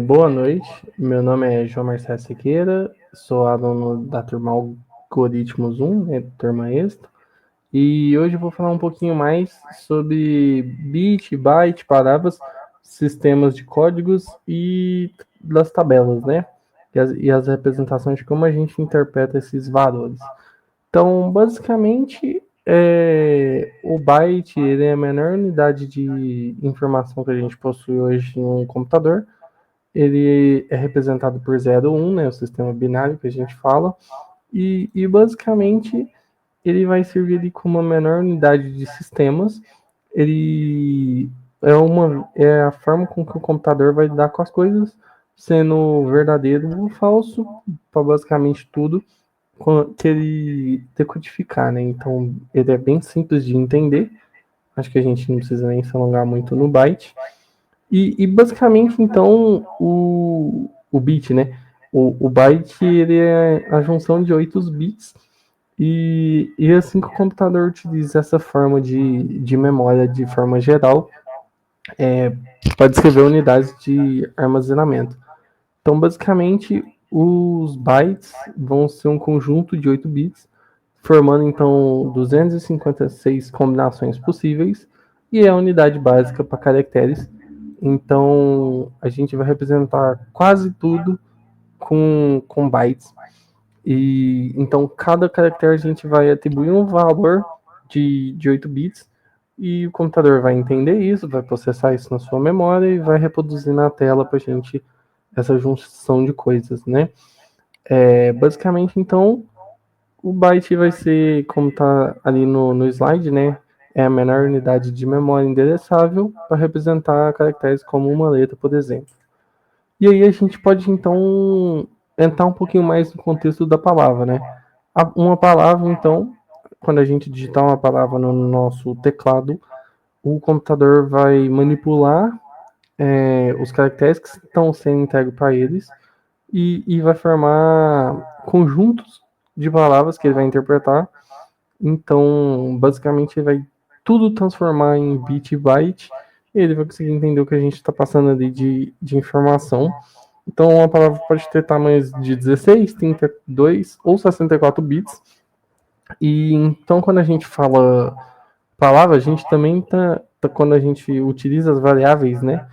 Boa noite, meu nome é João Marcelo Siqueira, sou aluno da turma Algoritmos 1, né, turma extra, e hoje eu vou falar um pouquinho mais sobre bit, byte, palavras, sistemas de códigos e das tabelas, né? E as representações de como a gente interpreta esses valores. Então, basicamente, o byte ele é a menor unidade de informação que a gente possui hoje em um computador. Ele é representado por 0 1, né, o sistema binário que a gente fala, e basicamente ele vai servir ali como a menor unidade de sistemas. Ele é a forma com que o computador vai lidar com as coisas, sendo verdadeiro ou falso para basicamente tudo que ele decodificar, né? Então ele é bem simples de entender. Acho que a gente não precisa nem se alongar muito no byte. E basicamente, então, o bit, né? O byte ele é a junção de 8 bits. E assim que o computador utiliza essa forma de memória de forma geral, é, para descrever unidades de armazenamento. Então, basicamente, os bytes vão ser um conjunto de 8 bits, formando então 256 combinações possíveis, e é a unidade básica para caracteres. Então, a gente vai representar quase tudo com bytes. E então, cada caractere a gente vai atribuir um valor de 8 bits, e o computador vai entender isso, vai processar isso na sua memória e vai reproduzir na tela para a gente essa junção de coisas, né? Basicamente, então, o byte vai ser, como está ali no slide, né? É a menor unidade de memória endereçável para representar caracteres como uma letra, por exemplo. E aí a gente pode, então, entrar um pouquinho mais no contexto da palavra, né? Uma palavra, então, quando a gente digitar uma palavra no nosso teclado, o computador vai manipular os caracteres que estão sendo entregues para eles e vai formar conjuntos de palavras que ele vai interpretar. Então, basicamente, ele vai tudo transformar em bit e byte, e ele vai conseguir entender o que a gente está passando ali de informação. Então, uma palavra pode ter tamanhos de 16, 32 ou 64 bits. E então, quando a gente fala palavra, a gente também quando a gente utiliza as variáveis, né,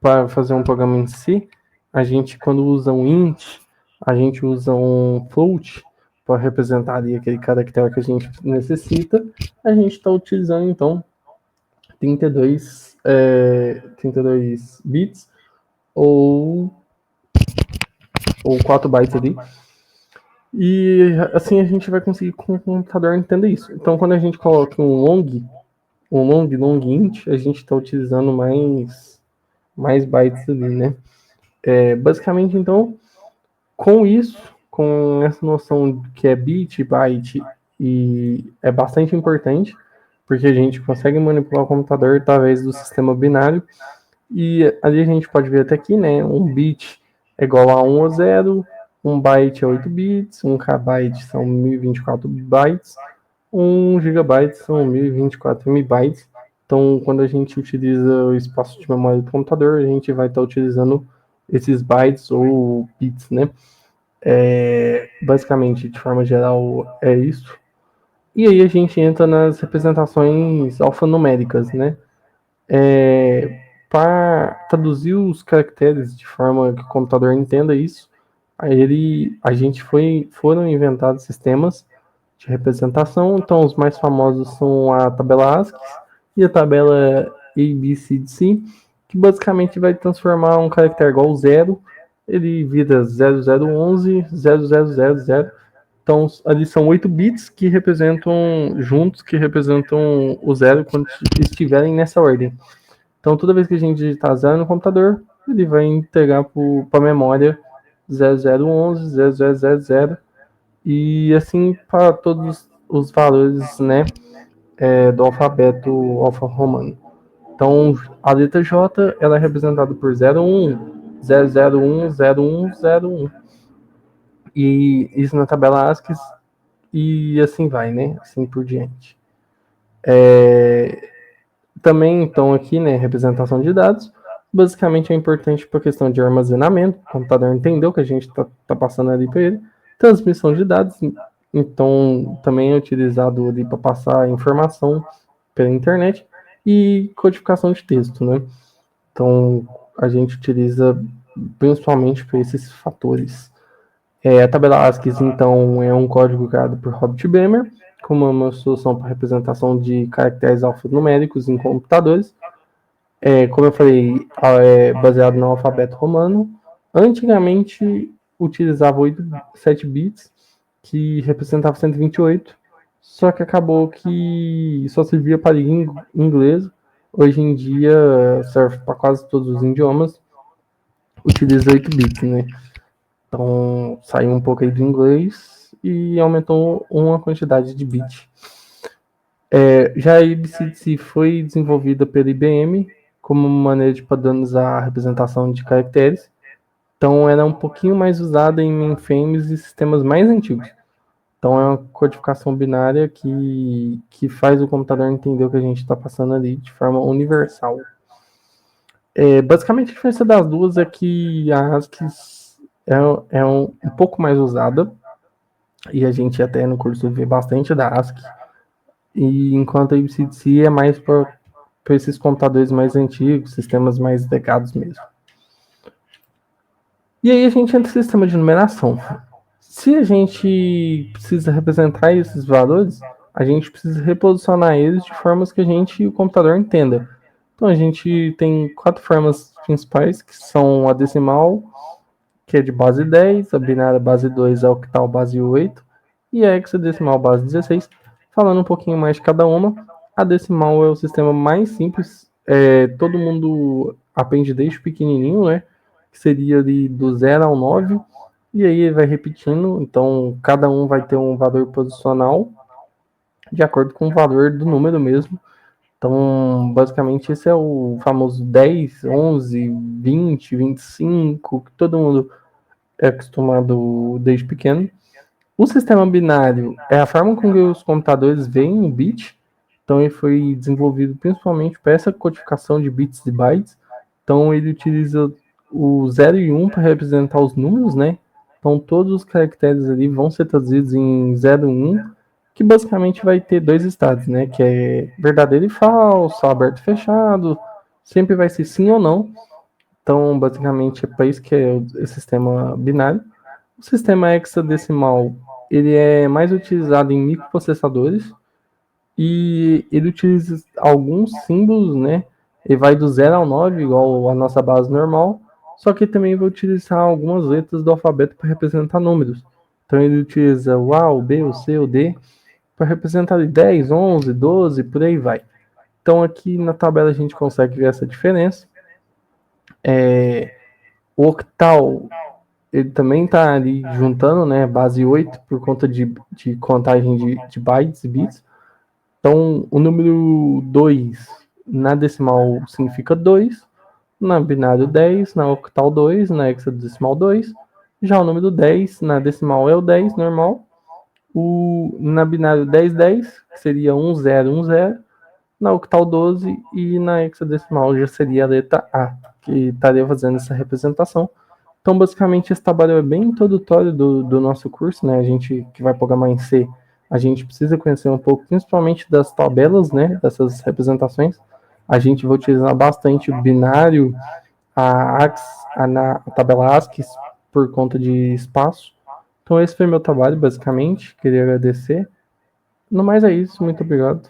para fazer um programa em si, a gente, quando usa um int, a gente usa um float para representar ali aquele caractere que a gente necessita. A gente está utilizando, então, 32 bits ou, ou 4 bytes ali. E assim a gente vai conseguir com o computador entender isso. Então, quando a gente coloca um long int, a gente está utilizando mais bytes ali, né? Basicamente, então, com isso, com essa noção que é bit, byte, e é bastante importante, porque a gente consegue manipular o computador através do sistema binário, e ali a gente pode ver até aqui, né, um bit é igual a 1 ou 0, um byte é 8 bits, um kbyte são 1024 bytes, um gigabyte são 1024 MB. Então, quando a gente utiliza o espaço de memória do computador, a gente vai estar utilizando esses bytes ou bits, né? Basicamente, de forma geral, é isso. E aí a gente entra nas representações alfanuméricas, né? Para traduzir os caracteres de forma que o computador entenda isso, foram inventados sistemas de representação. Então, os mais famosos são a tabela ASCII e a tabela ABCDC, que basicamente vai transformar um caractere igual zero, ele vira 0011, 0000. Então, ali são 8 bits que representam juntos, que representam o zero quando estiverem nessa ordem. Então, toda vez que a gente digitar 0 no computador, ele vai entregar para a memória 0011, 0000, e assim para todos os valores, né, do alfabeto alfa-romano. Então, a letra J ela é representada por 01, 001, 01, 01. E isso na tabela ASCII, e assim vai, né? Assim por diante. Também, então, aqui, né, representação de dados. Basicamente é importante para a questão de armazenamento, o computador entendeu que a gente está passando ali para ele, transmissão de dados, então também é utilizado ali para passar informação pela internet e codificação de texto, né? Então a gente utiliza principalmente para esses fatores. A tabela ASCII, então, é um código criado por Robert Bremer, como uma solução para representação de caracteres alfanuméricos em computadores. Como eu falei, baseado no alfabeto romano. Antigamente utilizava 7 bits, que representava 128, só que acabou que só servia para inglês. Hoje em dia serve para quase todos os idiomas, utiliza 8 bits, né? Então saiu um pouco aí do inglês e aumentou uma quantidade de bits. Já a IBCDC foi desenvolvida pela IBM como uma maneira de padronizar a representação de caracteres. Então era um pouquinho mais usada em mainframes e sistemas mais antigos. Então é uma codificação binária que faz o computador entender o que a gente está passando ali de forma universal. Basicamente a diferença das duas é que a ASCII é um pouco mais usada, e a gente até no curso vê bastante da ASCII, e enquanto a IBCDC é mais para esses computadores mais antigos, sistemas mais legados mesmo. E aí a gente entra no sistema de numeração. Se a gente precisa representar esses valores, a gente precisa reposicionar eles de formas que o computador entenda. Então a gente tem 4 formas principais, que são a decimal, que é de base 10, a binária base 2, a octal base 8 e a hexadecimal base 16. Falando um pouquinho mais de cada uma, a decimal é o sistema mais simples, todo mundo aprende desde pequenininho, né? Que seria ali do 0 ao 9, e aí vai repetindo, então cada um vai ter um valor posicional de acordo com o valor do número mesmo. Então, basicamente, esse é o famoso 10, 11, 20, 25, que todo mundo é acostumado desde pequeno. O sistema binário é a forma com que os computadores veem o bit. Então, ele foi desenvolvido principalmente para essa codificação de bits e bytes. Então, ele utiliza o 0 e 1 para representar os números, né? Então, todos os caracteres ali vão ser traduzidos em 0 e 1, que basicamente vai ter dois estados, né? Que é verdadeiro e falso, aberto e fechado. Sempre vai ser sim ou não. Então, basicamente, é para isso que é o sistema binário. O sistema hexadecimal, ele é mais utilizado em microprocessadores e ele utiliza alguns símbolos, né? Ele vai do 0 ao 9, igual a nossa base normal, só que também vai utilizar algumas letras do alfabeto para representar números. Então ele utiliza o A, o B, o C, o D para representar 10, 11, 12, por aí vai. Então aqui na tabela a gente consegue ver essa diferença. O octal, ele também está ali juntando, né, base 8 por conta de contagem de bytes e bits. Então, o número 2 na decimal significa 2, na binário 10, na octal 2, na hexadecimal 2. Já o número 10 na decimal é o 10 normal. Na binário 10, 10, que seria 1, 0, 1, 0. Na octal 12 e na hexadecimal já seria a letra A, que estaria fazendo essa representação. Então, basicamente, esse trabalho é bem introdutório do nosso curso, né? A gente que vai programar em C, a gente precisa conhecer um pouco, principalmente das tabelas, né? Dessas representações. A gente vai utilizar bastante o binário, a tabela ASCII, por conta de espaço. Então, esse foi meu trabalho, basicamente. Queria agradecer. No mais é isso, muito obrigado.